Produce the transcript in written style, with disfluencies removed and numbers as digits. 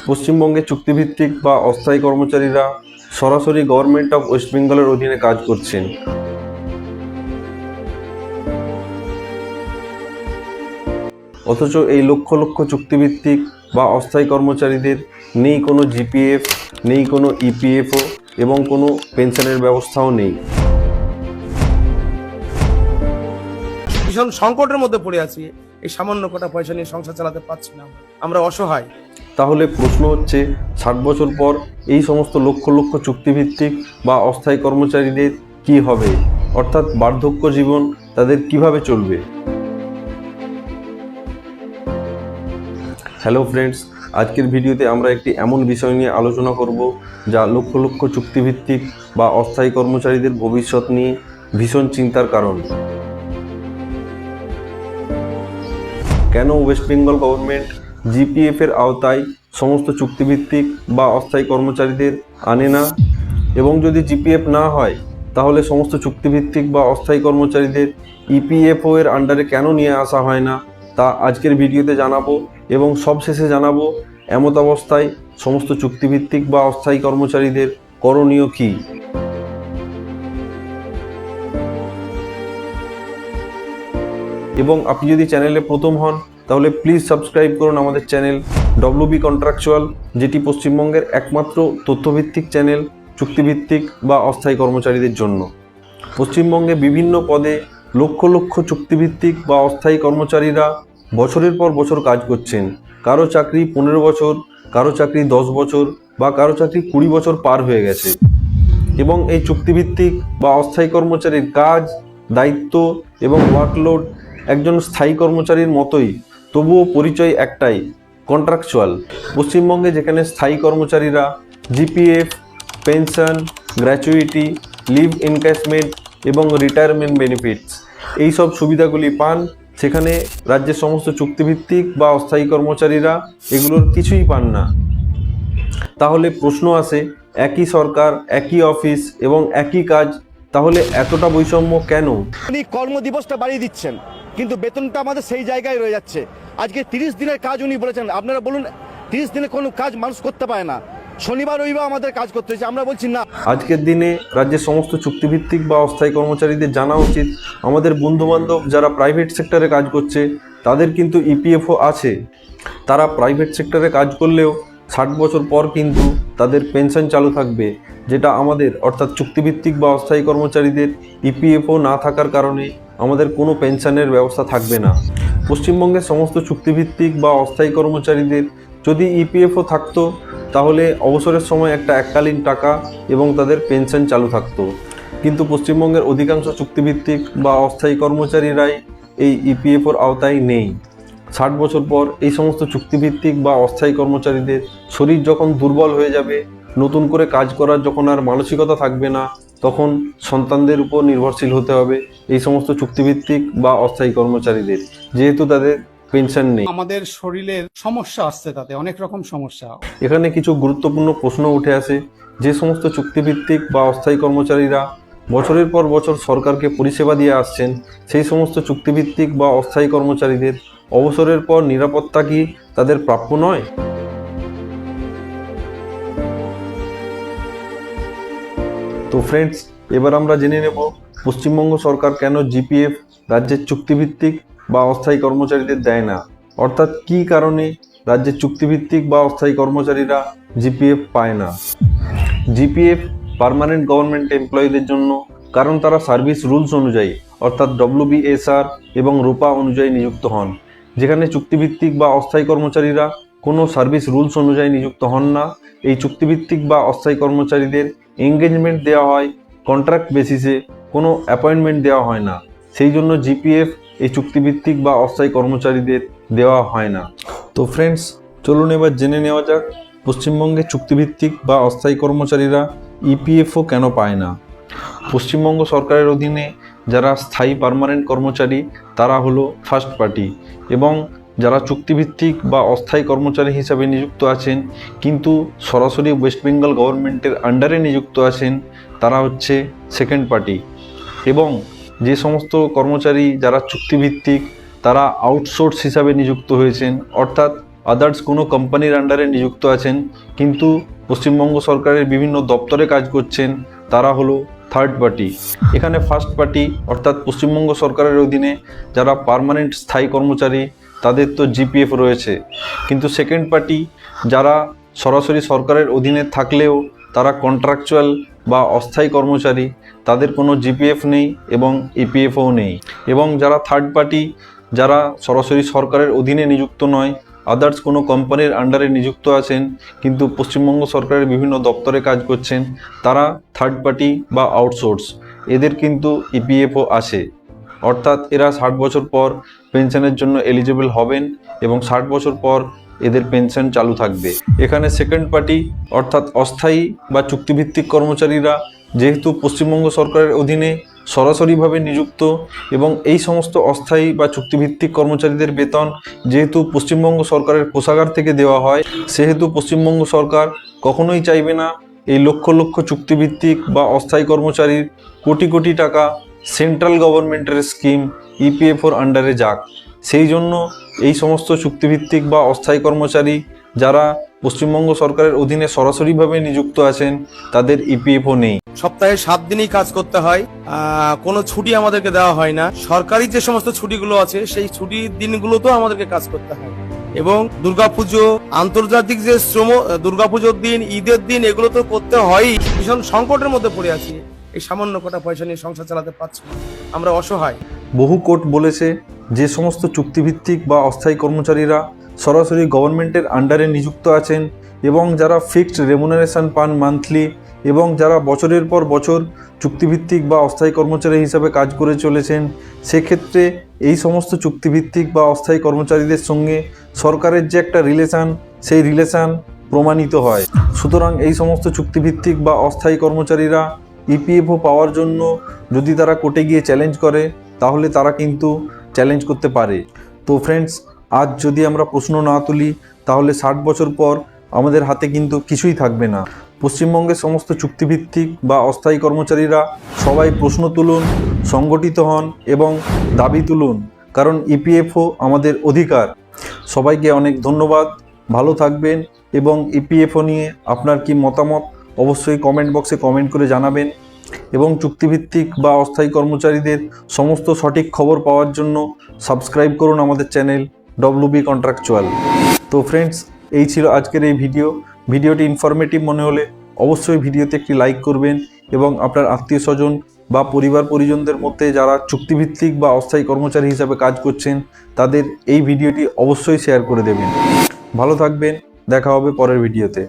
পশ্চিমবঙ্গে চুক্তিভিত্তিক বা অস্থায়ী কর্মচারীরা সরাসরি গভর্নমেন্ট অফ ওয়েস্ট বেঙ্গলের অধীনে কাজ করছেন। অথচ এই লক্ষ লক্ষ চুক্তিভিত্তিক বা অস্থায়ী কর্মচারীদের নেই কোনো জিপিএফ, নেই কোনো ইপিএফও এবং কোনো পেনশনের ব্যবস্থাও নেই। ভীষণ সংকটের মধ্যে পড়ে আছি। এই সামান্য কটা পয়সা নিয়ে সংসার চালাতে পারছি না, আমরা অসহায়। তাহলে প্রশ্ন হচ্ছে, 60 বছর পর এই সমস্ত লক্ষ লক্ষ চুক্তিভিত্তিক বা অস্থায়ী কর্মচারীদের কি হবে? অর্থাৎ বার্ধক্য জীবন তাদের কিভাবে চলবে? হ্যালো ফ্রেন্ডস, আজকের ভিডিওতে আমরা একটি এমন বিষয় নিয়ে আলোচনা করব যা লক্ষ লক্ষ চুক্তিভিত্তিক বা অস্থায়ী কর্মচারীদের ভবিষ্যৎ নিয়ে ভীষণ চিন্তার কারণ। কেন ওয়েস্ট বেঙ্গল গভর্নমেন্ট জিপিএফ এর আওতায় সমস্ত চুক্তিভিত্তিক বা অস্থায়ী কর্মচারীদের আনে না, এবং যদি জিপিএফ না হয় তাহলে সমস্ত চুক্তিভিত্তিক বা অস্থায়ী কর্মচারীদের ইপিএফও এর আন্ডারে কেন নিয়ে আসা হয় না, তা আজকের ভিডিওতে জানাবো। এবং সবশেষে জানাবো এমত অবস্থায় সমস্ত চুক্তিভিত্তিক বা অস্থায়ী কর্মচারীদের করণীয় কী। এবং আপনি যদি চ্যানেলে প্রথম হন তাহলে প্লিজ সাবস্ক্রাইব করুন আমাদের চ্যানেল ডব্লিউবি কন্ট্রাকচুয়াল, যেটি পশ্চিমবঙ্গের একমাত্র তথ্যভিত্তিক চ্যানেল চুক্তিভিত্তিক বা অস্থায়ী কর্মচারীদের জন্য। পশ্চিমবঙ্গে বিভিন্ন পদে লক্ষ লক্ষ চুক্তিভিত্তিক বা অস্থায়ী কর্মচারীরা বছরের পর বছর কাজ করছেন। কারো চাকরি 15 বছর, কারো চাকরি 10 বছর বা কারো চাকরি 20 বছর পার হয়ে গেছে। এবং এই চুক্তিভিত্তিক বা অস্থায়ী কর্মচারীর কাজ, দায়িত্ব এবং ওয়ার্কলোড একজন স্থায়ী কর্মচারীর মতোই, তবুও পরিচয় একটাই, কন্ট্রাকচুয়াল। পশ্চিমবঙ্গে যেখানে স্থায়ী কর্মচারীরা GPF, pension, gratuity, leave encashment এবং রিটায়ারমেন্ট বেনিফিটস এই সব সুবিধাগুলি পান, সেখানে রাজ্যের সমস্ত চুক্তিভিত্তিক বা অস্থায়ী কর্মচারীরা এগুলোর কিছুই পান না। তাহলে প্রশ্ন আসে, একই সরকার, একই অফিস এবং একই কাজ, তাহলে এতটা বৈষম্য কেন? উনি কর্মদিবসটা বাড়িয়ে দিচ্ছেন, কিন্তু বেতনটা আমাদের সেই জায়গায় রয়ে যাচ্ছে। আজকে 30 দিনের কাজ উনি বলেছেন, আপনারা বলুন 30 দিনে কোনো কাজ মানুষ করতে পারে না, শনিবার রবিবার আমাদের কাজ করতে হচ্ছে। আমরা বলছি না। আজকের দিনে রাজ্যের সমস্ত চুক্তিভিত্তিক বা অস্থায়ী কর্মচারীদের জানা উচিত, আমাদের বন্ধুবান্ধব যারা প্রাইভেট সেক্টরে কাজ করছে তাদের কিন্তু ইপিএফও আছে। তারা প্রাইভেট সেক্টরে কাজ করলেও 60 বছর পর কিন্তু তাদের পেনশন চালু থাকবে, যেটা আমাদের অর্থাৎ চুক্তিভিত্তিক বা অস্থায়ী কর্মচারীদের ইপিএফও না থাকার কারণে আমাদের কোনো পেনশনের ব্যবস্থা থাকবে না। পশ্চিমবঙ্গের সমস্ত চুক্তিভিত্তিক বা অস্থায়ী কর্মচারীদের যদি ইপিএফও থাকতো তাহলে অবসরের সময় একটা এককালীন টাকা এবং তাদের পেনশন চালু থাকতো। কিন্তু পশ্চিমবঙ্গের অধিকাংশ চুক্তিভিত্তিক বা অস্থায়ী কর্মচারীরাই এই ইপিএফওর আওতায় নেই। 60 বছর পর এই সমস্ত চুক্তিভিত্তিক বা অস্থায়ী কর্মচারীদের শরীর যখন দুর্বল হয়ে যাবে, নতুন করে কাজ করার যখন আর মানসিকতা থাকবে না, তখন সন্তানদের উপর নির্ভরশীল হতে হবে এই সমস্ত চুক্তিভিত্তিক বা অস্থায়ী কর্মচারীদের, যেহেতু তাদের পেনশন নেই। আমাদের শরীরের সমস্যা আসছে, তাতে অনেক রকম সমস্যা। এখানে কিছু গুরুত্বপূর্ণ প্রশ্ন উঠে আসে। যে সমস্ত চুক্তিভিত্তিক বা অস্থায়ী কর্মচারীরা বছরের পর বছর সরকারকে পরিষেবা দিয়ে আসছেন, সেই সমস্ত চুক্তিভিত্তিক বা অস্থায়ী কর্মচারীদের অবসরের পর নিরাপত্তা কি তাদের প্রাপ্য নয়? তো ফ্রেন্ডস, এবার আমরা জেনে নেব পশ্চিমবঙ্গ সরকার কেন জিপিএফ রাজ্যের চুক্তিভিত্তিক বা অস্থায়ী কর্মচারীদের দেয় না, অর্থাৎ কী কারণে রাজ্যের চুক্তিভিত্তিক বা অস্থায়ী কর্মচারীরা জিপিএফ পায় না। জিপিএফ পার্মানেন্ট গভর্নমেন্ট এমপ্লয়ীদের জন্য, কারণ তারা সার্ভিস রুলস অনুযায়ী অর্থাৎ ডব্লিউবিএসআর এবং রোপা অনুযায়ী নিযুক্ত হন, যেখানে চুক্তিভিত্তিক বা অস্থায়ী কর্মচারীরা কোনো সার্ভিস রুলস অনুযায়ী নিযুক্ত হন না। এই চুক্তিভিত্তিক বা অস্থায়ী কর্মচারীদের এঙ্গেজমেন্ট দেওয়া হয় কন্ট্রাক্ট বেসিসে, কোনো অ্যাপয়েন্টমেন্ট দেওয়া হয় না। সেই জন্য জিপিএফ এই চুক্তিভিত্তিক বা অস্থায়ী কর্মচারীদের দেওয়া হয় না। তো ফ্রেন্ডস, চলুন এবার জেনে নেওয়া যাক পশ্চিমবঙ্গে চুক্তিভিত্তিক বা অস্থায়ী কর্মচারীরা ইপিএফও কেন পায় না। পশ্চিমবঙ্গ সরকারের অধীনে যারা স্থায়ী পার্মানেন্ট কর্মচারী তারা হলো ফার্স্ট পার্টি, এবং যারা চুক্তিভিত্তিক বা অস্থায়ী কর্মচারী হিসাবে নিযুক্ত আছেন কিন্তু সরাসরি ওয়েস্ট বেঙ্গল গভর্নমেন্টের আন্ডারে নিযুক্ত আছেন, তারা হচ্ছে সেকেন্ড পার্টি। এবং যে সমস্ত কর্মচারী যারা চুক্তিভিত্তিক তারা আউটসোর্স হিসাবে নিযুক্ত হয়েছেন, অর্থাৎ আদার্স কোনো কোম্পানির আন্ডারে নিযুক্ত আছেন কিন্তু পশ্চিমবঙ্গ সরকারের বিভিন্ন দপ্তরে কাজ করছেন, তারা হলো থার্ড পার্টি। এখানে ফার্স্ট পার্টি অর্থাৎ পশ্চিমবঙ্গ সরকারের অধীনে যারা পার্মানেন্ট স্থায়ী কর্মচারী তাদের তো জিপিএফ রয়েছে, কিন্তু সেকেন্ড পার্টি যারা সরাসরি সরকারের অধীনে থাকলেও তারা কন্ট্রাকচুয়াল বা অস্থায়ী কর্মচারী, তাদের কোনো জিপিএফ নেই এবং ইপিএফও নেই। এবং যারা থার্ড পার্টি যারা সরাসরি সরকারের অধীনে নিযুক্ত নয়, আদার্স কোনো কোম্পানির আন্ডারে নিযুক্ত আছেন কিন্তু পশ্চিমবঙ্গ সরকারের বিভিন্ন দপ্তরে কাজ করছেন, তারা থার্ড পার্টি বা আউটসোর্স, এদের কিন্তু ইপিএফও আছে। অর্থাৎ এরা 60 বছর পর পেনশনের জন্য এলিজিবল হবেন এবং 60 বছর পর এদের পেনশন চালু থাকবে। এখানে সেকেন্ড পার্টি অর্থাৎ অস্থায়ী বা চুক্তিভিত্তিক কর্মচারীরা যেহেতু পশ্চিমবঙ্গ সরকারের অধীনে সরাসরিভাবে নিযুক্ত এবং এই সমস্ত অস্থায়ী বা চুক্তিভিত্তিক কর্মচারীদের বেতন যেহেতু পশ্চিমবঙ্গ সরকারের কোষাগার থেকে দেওয়া হয়, সেহেতু পশ্চিমবঙ্গ সরকার কখনোই চাইবে না এই লক্ষ লক্ষ চুক্তিভিত্তিক বা অস্থায়ী কর্মচারীর কোটি কোটি টাকা সেন্ট্রাল গভর্নমেন্টের স্কিম ইপিএফওর আন্ডারে যাক। সেই জন্য এই সমস্ত চুক্তিভিত্তিক বা অস্থায়ী কর্মচারী যারা পশ্চিমবঙ্গ সরকারের অধীনে সরাসরিভাবে নিযুক্ত আছেন তাদের ইপিএফও নেই। সপ্তাহে 7 দিনই কাজ করতে হয়, কোনো ছুটি আমাদেরকে দেওয়া হয় না। সরকারি যে সমস্ত ছুটিগুলো আছে সেই ছুটির দিনগুলোতেও আমাদেরকে কাজ করতে হয়। এবং দুর্গাপুজো, আন্তর্জাতিক যে শ্রম, দুর্গাপুজোর দিন, ঈদের দিন, এগুলো তো করতে হয়ই। ভীষণ সংকটের মধ্যে পড়ে আছি, এই সামান্য কটা পয়সা নিয়ে সংসার চালাতে পারছি না, আমরা অসহায়। বহু কোর্ট বলেছে যে সমস্ত চুক্তিভিত্তিক বা অস্থায়ী কর্মচারীরা সরাসরি গভর্নমেন্টের আন্ডারে নিযুক্ত আছেন এবং যারা ফিক্সড রেমুনারেশন পান মান্থলি এবং যারা বছরের পর বছর চুক্তিভিত্তিক বা অস্থায়ী কর্মচারী হিসাবে কাজ করে চলেছেন, সেক্ষেত্রে এই সমস্ত চুক্তিভিত্তিক বা অস্থায়ী কর্মচারীদের সঙ্গে সরকারের যে একটা রিলেশান, সেই রিলেশান প্রমাণিত হয়। সুতরাং এই সমস্ত চুক্তিভিত্তিক বা অস্থায়ী কর্মচারীরা ইপিএফও পাওয়ার জন্য যদি তারা কোর্টে গিয়ে চ্যালেঞ্জ করে তাহলে তারা কিন্তু চ্যালেঞ্জ করতে পারে। তো ফ্রেন্ডস, আজ যদি আমরা প্রশ্ন না তুলি তাহলে 60 বছর পর আমাদের হাতে কিন্তু কিছুই থাকবে না। পশ্চিমবঙ্গের সমস্ত চুক্তিভিত্তিক বা অস্থায়ী কর্মচারীরা সবাই প্রশ্ন তুলুন, সংগঠিত হন এবং দাবি তুলুন, কারণ ইপিএফও আমাদের অধিকার। সবাইকে অনেক ধন্যবাদ, ভালো থাকবেন এবং ইপিএফও নিয়ে আপনার কি মতামত অবশ্যই কমেন্ট বক্সে কমেন্ট করে জানাবেন এবং চুক্তিভিত্তিক বা অস্থায়ী কর্মচারীদের সমস্ত সঠিক খবর পাওয়ার জন্য সাবস্ক্রাইব করুন আমাদের চ্যানেল WB কন্ট্রাকচুয়াল। তো ফ্রেন্ডস, এই ছিল আজকের এই ভিডিওটি ইনফরমেটিভ মনে হলে অবশ্যই ভিডিওতে একটি লাইক করবেন এবং আপনার আত্মীয় স্বজন বা পরিবার পরিজনদের মধ্যে যারা চুক্তিভিত্তিক বা অস্থায়ী কর্মচারী হিসাবে কাজ করছেন তাদের এই ভিডিওটি অবশ্যই শেয়ার করে দেবেন। ভালো থাকবেন, দেখা হবে পরের ভিডিওতে।